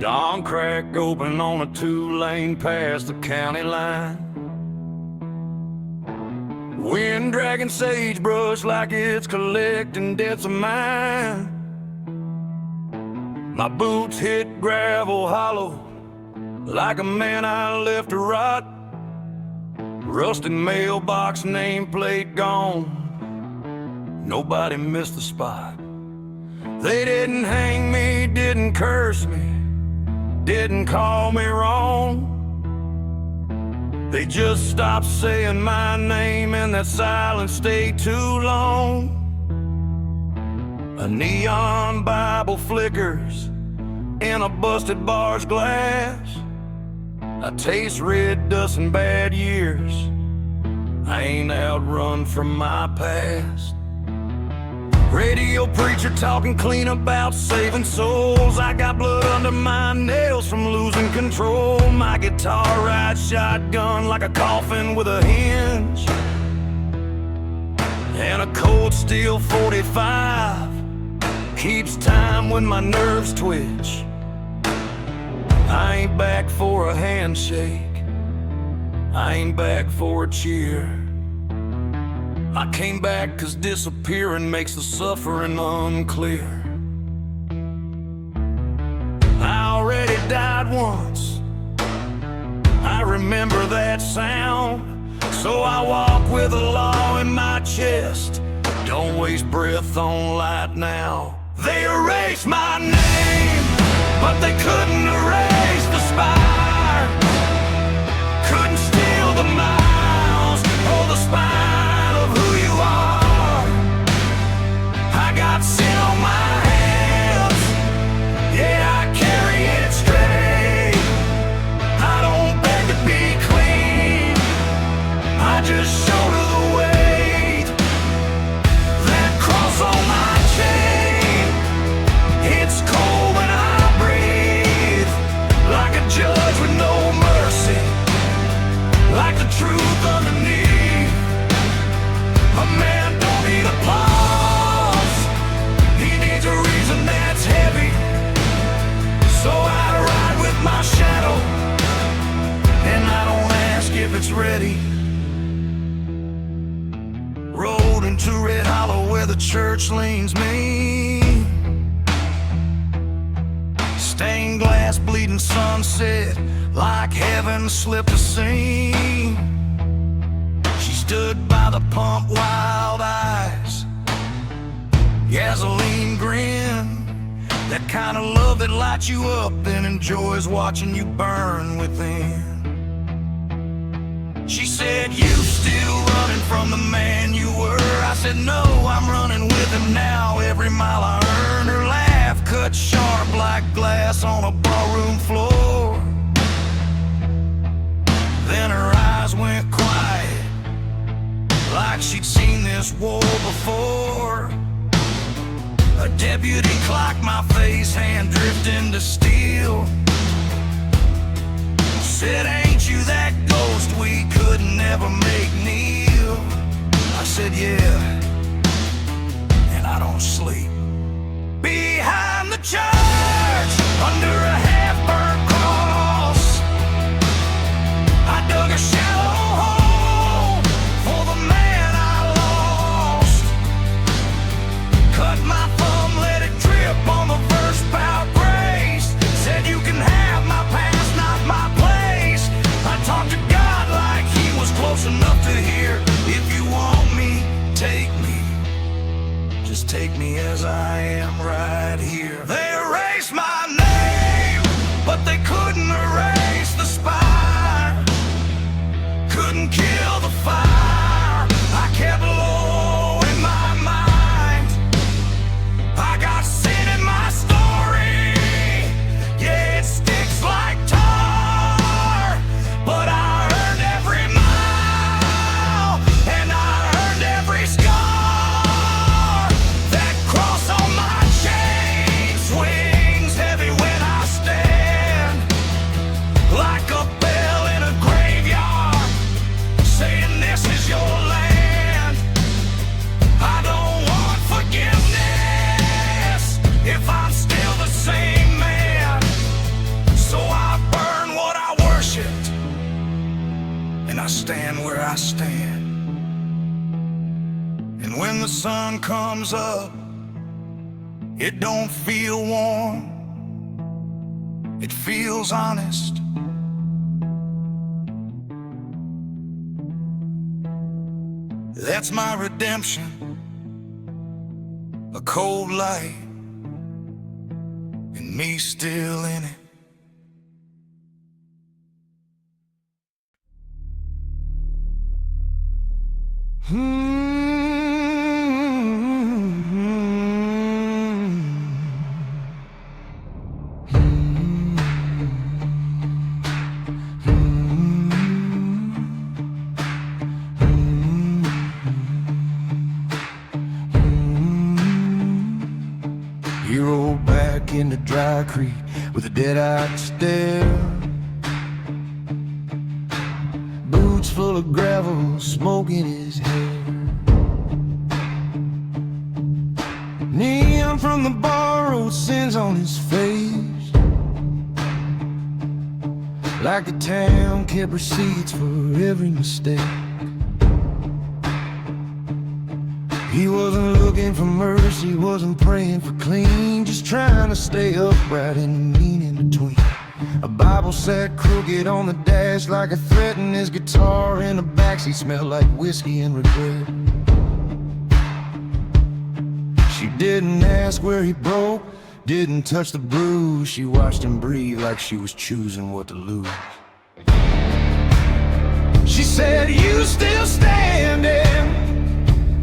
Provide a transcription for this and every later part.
Dawn crack open on a two-lane past the county line. Wind dragging sagebrush like it's collecting debts of mine. My boots hit gravel hollow like a man I left to rot. Rusted mailbox nameplate gone. Nobody missed the spot. They didn't hang me, didn't curse me, didn't call me wrong. They just stopped saying my name and that silence stayed too long. A neon Bible flickers in a busted bar's glass. I taste red dust and bad years. I ain't outrun from my past. Radio preacher talking clean about saving souls. I got blood under my nails from losing control. My guitar rides shotgun like a coffin with a hinge, and a cold steel 45 keeps time when my nerves twitch. I ain't back for a handshake, I ain't back for a cheer. I came back 'cause disappearing makes the suffering unclear. I already died once, I remember that sound. So I walk with the law in my chest. Don't waste breath on light now. They erased my name, but they couldn't erase the spire. Couldn't steal the miles or the spine of who you are. I got sin on my hands, yeah, I carry it straight. I don't beg to be clean, I just shoulder the weight. That cross on my chain, it's cold when I breathe. Like a judge with no mercy, like the truth underneath. A man don't need applause, he needs a reason that's heavy. So I ride with my shadow, and I don't ask if it's ready. Rolled into Red Hollow where the church leans me. Stained glass, bleeding sunset, like heaven slipped a scene. She stood by the pump, wild eyes, gasoline grin. That kind of love that lights you up and enjoys watching you burn within. She said, you still running from the man you were? I said, no, I'm running with him now. Every mile I earn. Her laugh cut sharp like glass on a ballroom floor. Then her eyes went quiet, like she'd seen this war before. A deputy clocked my face, hand drifting to steel. Said, ain't you that ghost we could never make kneel? I said, yeah, and I don't sleep. Behind the church, under a half-burnt cross, I dug a shallow hole for the man I lost. Cut my thumb, let it drip on the verse about grace. Said you can have my past, not my place. I talked to God like he was close enough to hear. If you want me, take me. Just take me as I am right here. They erased my name, but they couldn't erase the spire. Couldn't kill the fire. I kept low in my mind. I got sin in my story. Yeah, it sticks like tar, but I earned every mile, and I earned every scar. That cross on my chain swings heavy. stand where I stand. And when the sun comes up, it don't feel warm, it feels honest. That's my redemption, a cold light, and me still in it. He rolled back into Dry Creek with a dead-eyed stare, boots full of gravel, smoke in his hair. Neon from the bar wrote sins on his face, like the town kept receipts for every mistake. He wasn't looking for mercy, wasn't praying for clean, just trying to stay upright and mean in between. A Bible sat crooked on the dash like a threat, and his guitar in the backseat smelled like whiskey and regret. She didn't ask where he broke, didn't touch the bruise. She watched him breathe like she was choosing what to lose. She said, "You still standing,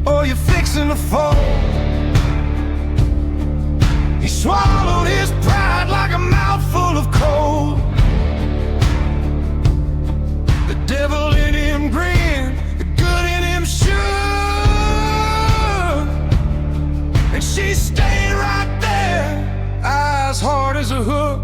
or you're fixing to fall." He swallowed his pride like a mouthful of coal. The devil in him grinned, the good in him shook, and she stayed right there, eyes hard as a hook.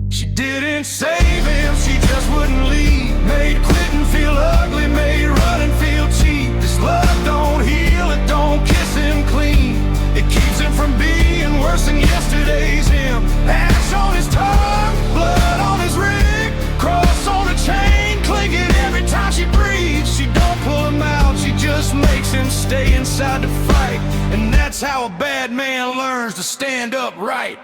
She didn't save him, she just wouldn't leave. Made quitting feel ugly, made running feel cheap. This love don't heal, it don't kiss him clean. It keeps him from being worse than yesterday's him. Ash on his tongue, blood on his ring, cross on a chain, clinking every time she breathes. She don't pull him out, she just makes him stay inside to fight. And that's how a bad man learns to stand up right.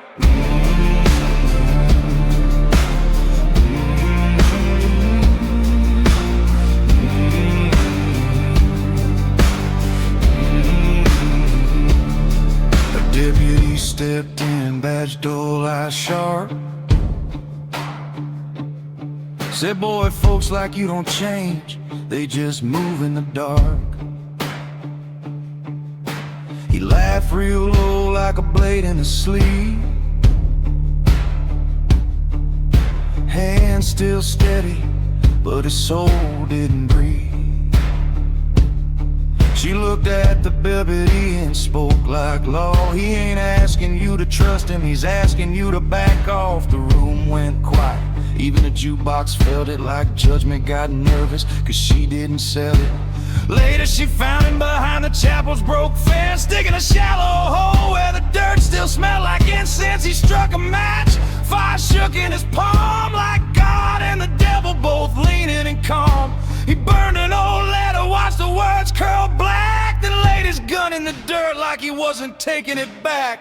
Deputy stepped in, badge dull, eyes sharp. Said, "Boy, folks like you don't change, they just move in the dark." He laughed real low like a blade in his sleeve, hand still steady, but his soul didn't breathe. She looked at the deputy and spoke like law. He ain't asking you to trust him, he's asking you to back off. The room went quiet, even the jukebox felt it, like judgment got nervous, cause she didn't sell it. Later she found him behind the chapel's broke fence, digging a shallow hole where the dirt still smelled like incense. He struck a match, fire shook in his palm, like God and the devil both leaning and calm. He burned an old letter, watched the words curl black, then laid his gun in the dirt like he wasn't taking it back.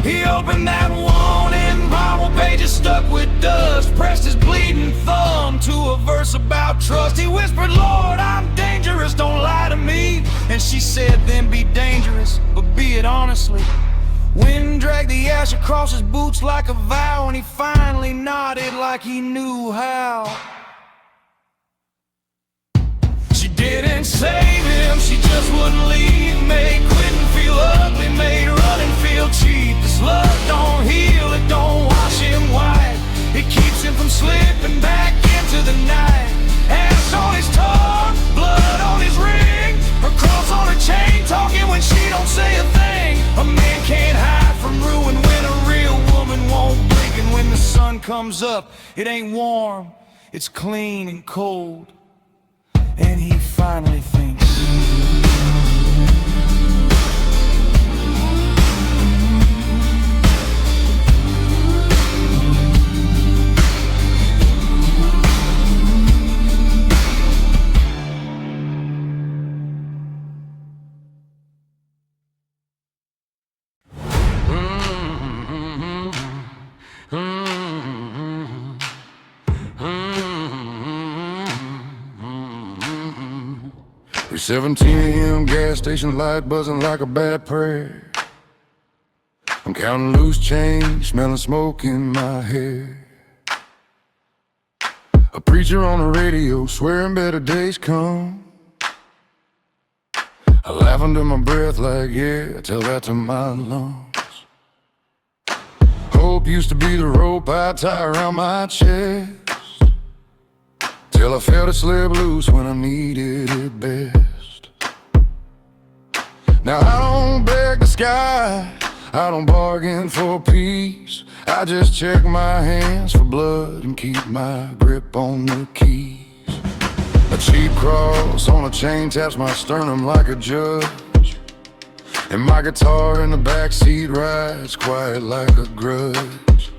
He opened that wanted marble pages stuck with dust, pressed his bleeding thumb to a verse about trust. He whispered, "Lord, I'm dangerous, don't lie to me." And she said, "Then be dangerous, but be it honestly." Wind dragged the ash across his boots like a vow, and he finally nodded like he knew how. She didn't save him, she just wouldn't leave. Made quitting feel ugly, made running feel cheap. This love don't heal, it don't wash him white. It keeps him from slipping back into the night. Ash on his tongue, blood on his ring, her cross on her chain, talking when she don't say a thing. A man can't hide from ruin when a real woman won't blink. And when the sun comes up, it ain't warm, it's clean and cold. And he finally thinks, It's 17 a.m., gas station light buzzing like a bad prayer. I'm counting loose change, smelling smoke in my hair. A preacher on the radio swearing better days come. I laugh under my breath like, yeah, tell that to my lungs. Hope used to be the rope I tie around my chest, till I felt it slip loose when I needed it best. Now I don't beg the sky, I don't bargain for peace. I just check my hands for blood and keep my grip on the keys. A cheap cross on a chain taps my sternum like a judge, and my guitar in the backseat rides quiet like a grudge.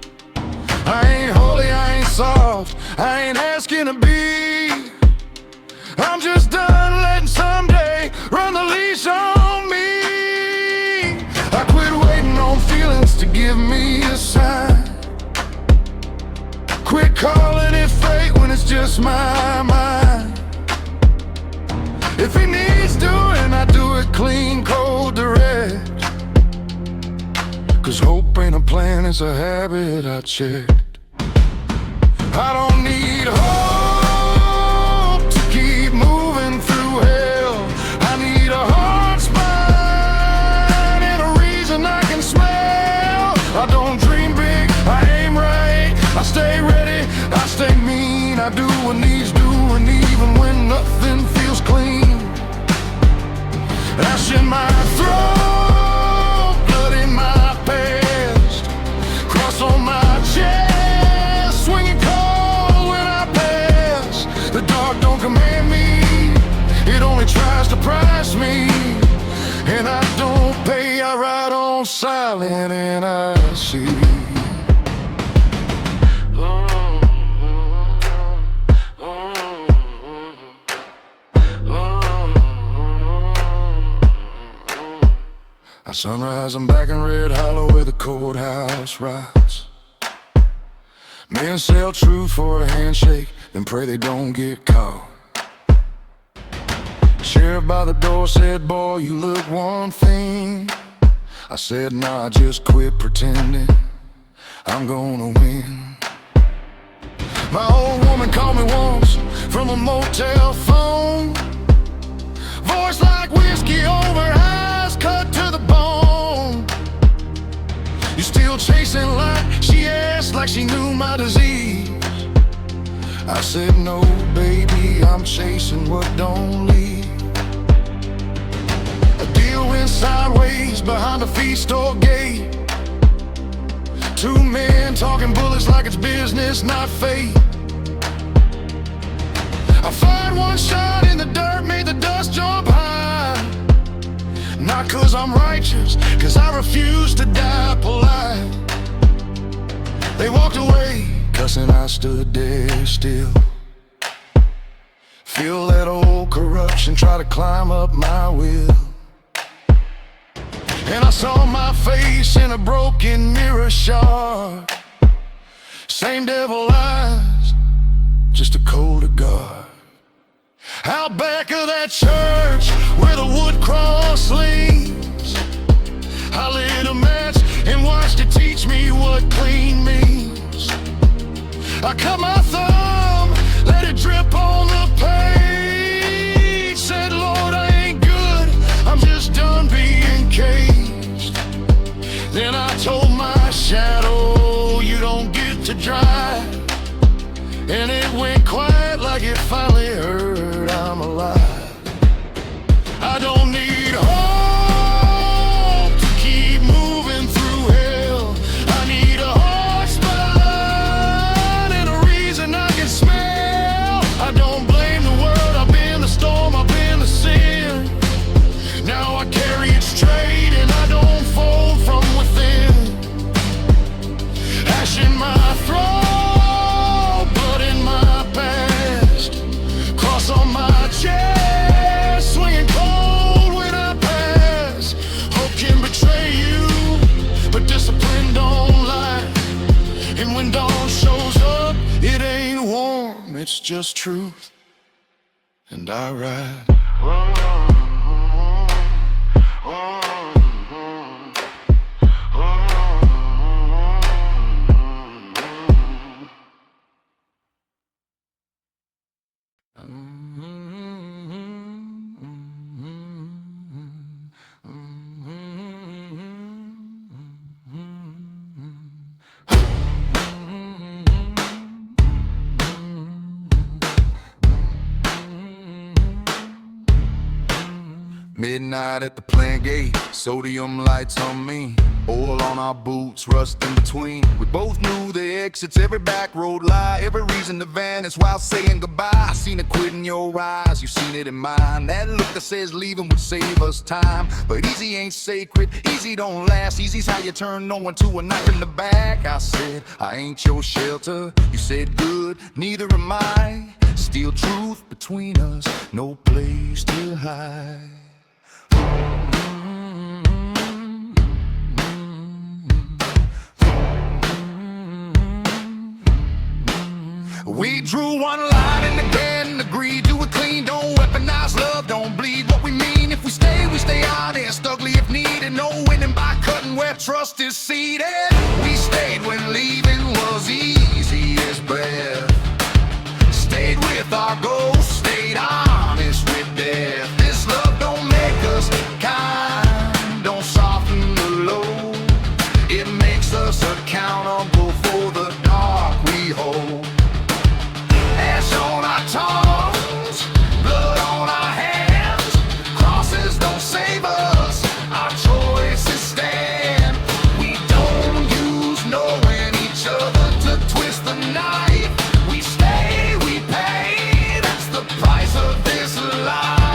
I ain't holy, I ain't soft, I ain't asking to be. I'm just done letting someday run the leash on me. I quit waiting on feelings to give me a sign. Quit calling it fate when it's just my mind. If it needs doing, I do it clean, cold, direct. 'Cause hope ain't a plan, it's a habit I checked. I don't need hope to keep moving through hell. I need a heart spine and a reason I can smell. I don't dream big, I aim right, I stay ready, I stay mean. I do what needs doing even when nothing feels clean. Ash in my throat, blood in my past, cross on my chest, swinging cold when I pass. The dark don't command me, it only tries to price me. And I don't pay, I ride on silent and I see. At sunrise, I'm back in Red Hollow where the courthouse rocks. Men sell truth for a handshake, then pray they don't get caught. Sheriff by the door said, boy, you look one thing. I said, nah, just quit pretending, I'm gonna win. My old woman called me once from a motel phone, voice like whiskey over eyes cut to the bone. You still chasing light? She asked like she knew my disease. I said no, baby, I'm chasing what don't leave. A deal went sideways behind the feed store gate. Two men talking bullets like it's business, not fate. I fired one shot in the dirt, made the dust jump high. Not 'cause I'm righteous, 'cause I refuse to die polite. They walked away, cussing, I stood there still. Feel that old corruption try to climb up my will. And I saw my face in a broken mirror shard. Same devil eyes, just a colder guard. Out back of that church where the wood cross leans, I lit a match and watched it teach me what clean means. I cut my thumb, let it drip on the page. Said, Lord, I ain't good, I'm just done being caged. Then I told my shadow, you don't get to drive. And it went quiet like it finally heard I'm alive. I don't need hope to keep moving through hell. I need a heart spine and a reason I can smell. I don't blame the world, I've been the storm, I've been the sin. Now I carry it straight and I don't fold from within. Ash in my throat, blood in my past, cross on my chest, swinging cold when I pass. Hope can betray you, but discipline don't lie. And when dawn shows up, it ain't warm, it's just truth. And I ride Midnight at the plant gate, sodium lights on me, oil on our boots, rust in between. We both knew the exits, every back road lie, every reason to vanish while saying goodbye. I seen it quit in your eyes, you seen it in mine. That look that says leaving would save us time. But easy ain't sacred, easy don't last. Easy's how you turn no one to a knife in the back. I said, I ain't your shelter. You said good, neither am I. Still truth between us, no place to hide. We drew one line and again agreed to it clean. Don't weaponize love, don't bleed what we mean. If we stay honest, ugly if needed. No winning by cutting where trust is seated. We stayed when leaving was easy as breath. Stayed with our goals, stayed honest with death. This love don't make us kind, don't soften the load. It makes us accountable for the dark we hold. Ash on our tongues, blood on our hands. Crosses don't save us, our choices stand. We don't use knowing each other to twist the knife. We stay, we pay, that's the price of this life.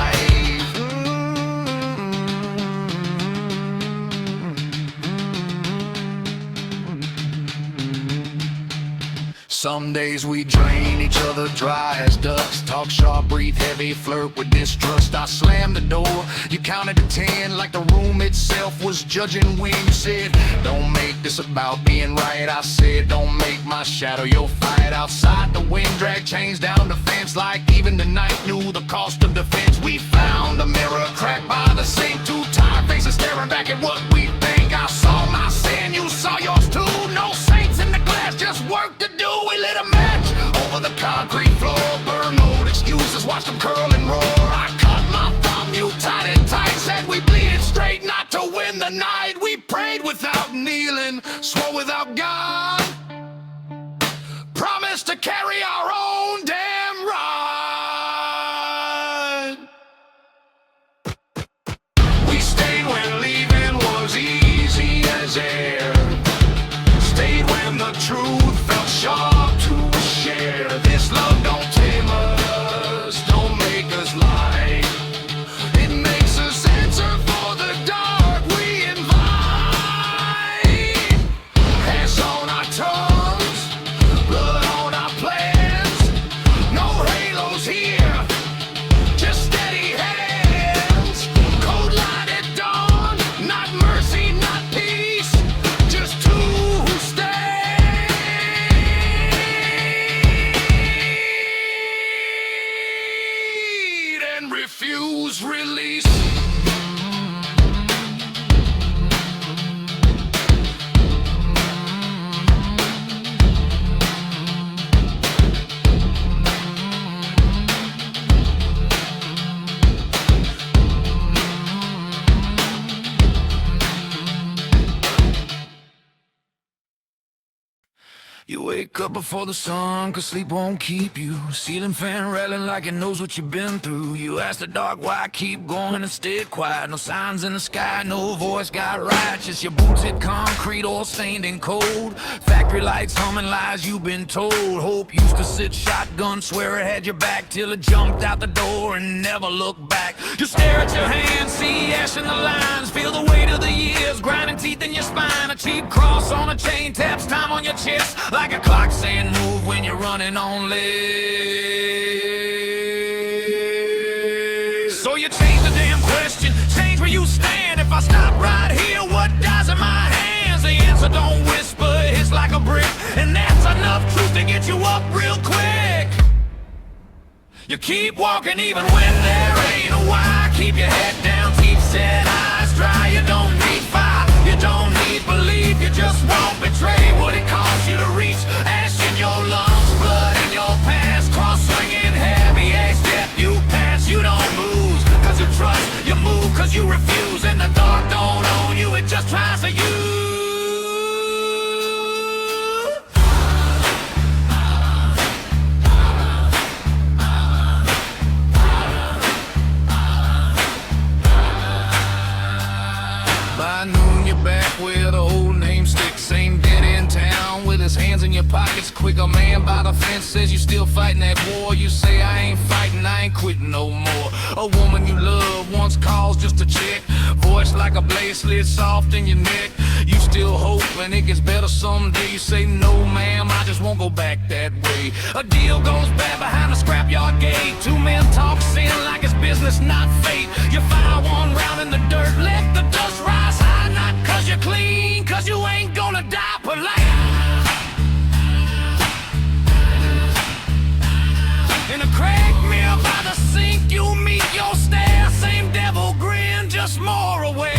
Some days we drain each other dry as ducks. Talk sharp, breathe heavy, flirt with distrust. I slammed the door, you counted to 10 like the room itself was judging when you said, don't make this about being right. I said, don't make my shadow your fight. Outside the wind dragged chains down the fence like even the night knew the cost of defense. We found a mirror cracked by the sink, two tired faces staring back at what we think. I saw my sin, you saw yours too. No saints in the glass, just work to do. We lit a match over the concrete floor, burn old excuses, watch them curl and roar. I cut my thumb, you tied it tight, said we bleed it straight not to win the night. We prayed without kneeling, swore without God, promised to carry our own damn rod. We stayed when leaving was easy as air. Stayed when the truth felt sharp to share. This love don't tame us, don't make us lie. It makes us answer for the dark we invite. Hands on our tongues, blood on our plans. No halos here, just steady hands. Cold light at dawn, not mercy, not peace, just two who stand and refuse release. You wake up before the sun, 'cause sleep won't keep you. Ceiling fan rattling like it knows what you've been through. You ask the dark why I keep going and stay quiet. No signs in the sky, no voice got right. Just your boots hit concrete, all stained and cold. Factory lights humming lies you've been told. Hope used to sit shotgun, swear it had your back, till it jumped out the door and never looked back. You stare at your hands, see ash in the lines, feel the weight of the years grinding teeth in your spine. A cheap cross on a chain taps time on your chest, like a clock saying move when you're running on legs. So you change the damn question, change where you stand. If I stop right here, what dies in my hands? The answer don't whisper, it's like a brick, and that's enough truth to get you up real quick. You keep walking even when there ain't ain't a why. Keep your head down, keep set eyes dry. You don't need fire, you don't need belief. You just won't betray what it costs you to reach. Ash in your lungs, blood in your pants, cross swinging heavy. Every step you pass, you don't move cause you trust, you move cause you refuse. And the dark don't own you, it just tries to use. By noon you're back where the old name sticks. Same dead in town with his hands in your pockets. Quick, a man by the fence says you still fighting that war. You say I ain't fighting, I ain't quitting no more. A woman you love once calls just to check. Voice like a blade slid soft in your neck. You still hoping it gets better someday. You say no ma'am, I just won't go back that way. A deal goes bad behind the scrapyard gate. Two men talk sin like it's business, not fate. You fire one round in the dirt, let the dust rise high. Not cause you're clean, cause you ain't gonna die polite. In a crack mirror by the sink, you meet your stare. Same devil grin, just more aware.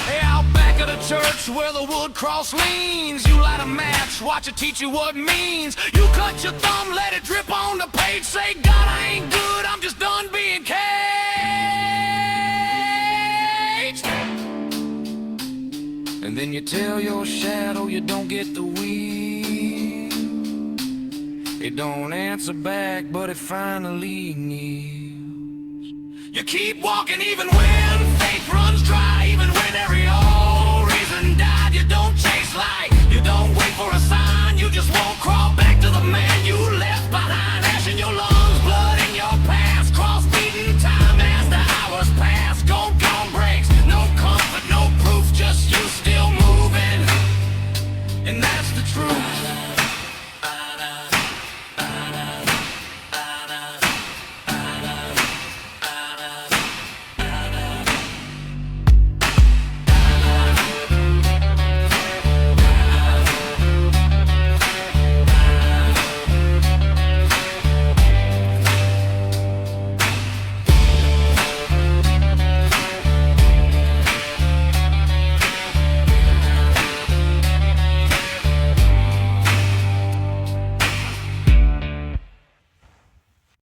Hey, out back of the church where the wood cross leans, you light a match, watch it teach you what it means. You cut your thumb, let it drip on the page. Say, God, I ain't good, I'm just done being caged. And then you tell your shadow you don't get the wheel. It don't answer back, but it finally kneels. You keep walking even when faith runs dry. Even when every old reason died. You don't chase light, you don't wait for a sign.